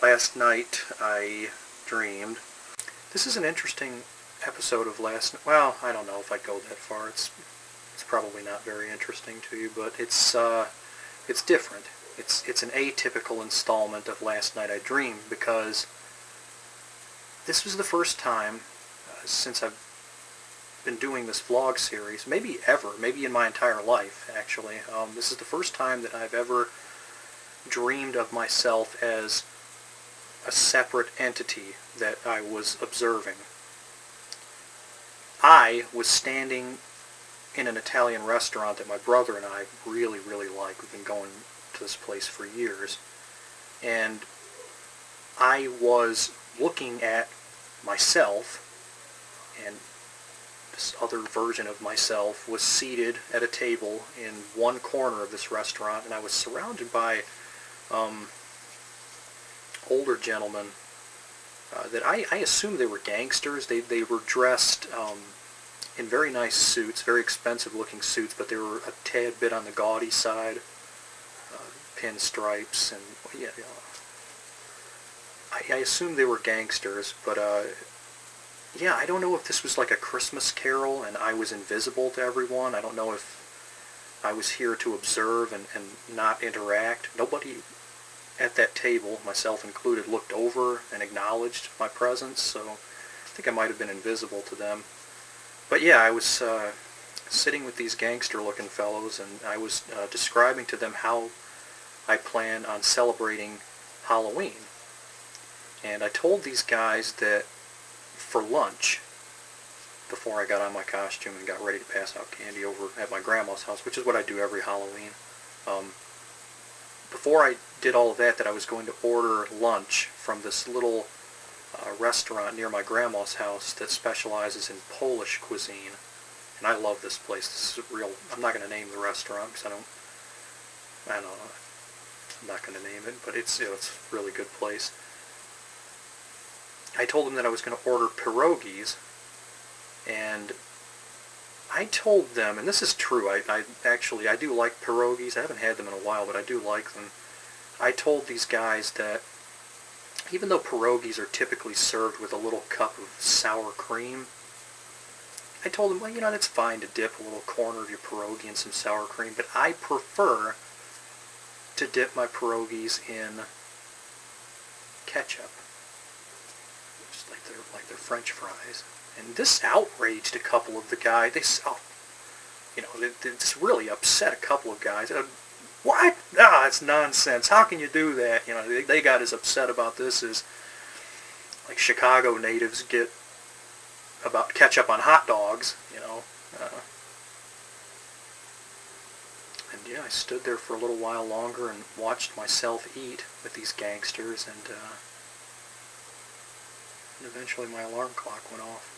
Last night I dreamed. This is an interesting episode of well, I don't know if I'd go that far. It's probably not very interesting to you, but it's different. It's an atypical installment of Last Night I Dreamed, because this was the first time since I've been doing this vlog series, maybe ever, maybe in my entire life actually. This is the first time that I've ever dreamed of myself as a separate entity that I was observing. I was standing in an Italian restaurant that my brother and I really, really like. We've been going to this place for years. And I was looking at myself, and this other version of myself was seated at a table in one corner of this restaurant, and I was surrounded by older gentlemen that I assumed they were gangsters. They were dressed in very nice suits, very expensive looking suits, but they were a tad bit on the gaudy side, pinstripes, and yeah, I assumed they were gangsters, but yeah, I don't know if this was like a Christmas carol and I was invisible to everyone. I don't know if I was here to observe and not interact. Nobody at that table, myself included, looked over and acknowledged my presence, so I think I might have been invisible to them. But yeah, I was sitting with these gangster-looking fellows, and I was describing to them how I plan on celebrating Halloween. And I told these guys that for lunch, before I got on my costume and got ready to pass out candy over at my grandma's house, which is what I do every Halloween, before I did all of that I was going to order lunch from this little restaurant near my grandma's house that specializes in Polish cuisine. And I love this place. This is real. I'm not going to name the restaurant because I don't know. I'm not going to name it, but it's it's a really good place. I told them that I was going to order pierogies, and I told them, and this is true, I do like pierogies. I haven't had them in a while, but I do like them. I told these guys that even though pierogies are typically served with a little cup of sour cream, I told them, well, that's fine to dip a little corner of your pierogi in some sour cream, but I prefer to dip my pierogies in ketchup, just like they're French fries. And this outraged a couple of the guys. This really upset a couple of guys. What? Ah, it's nonsense. How can you do that? They got as upset about this as like Chicago natives get about ketchup on hot dogs. And yeah, I stood there for a little while longer and watched myself eat with these gangsters, and eventually my alarm clock went off.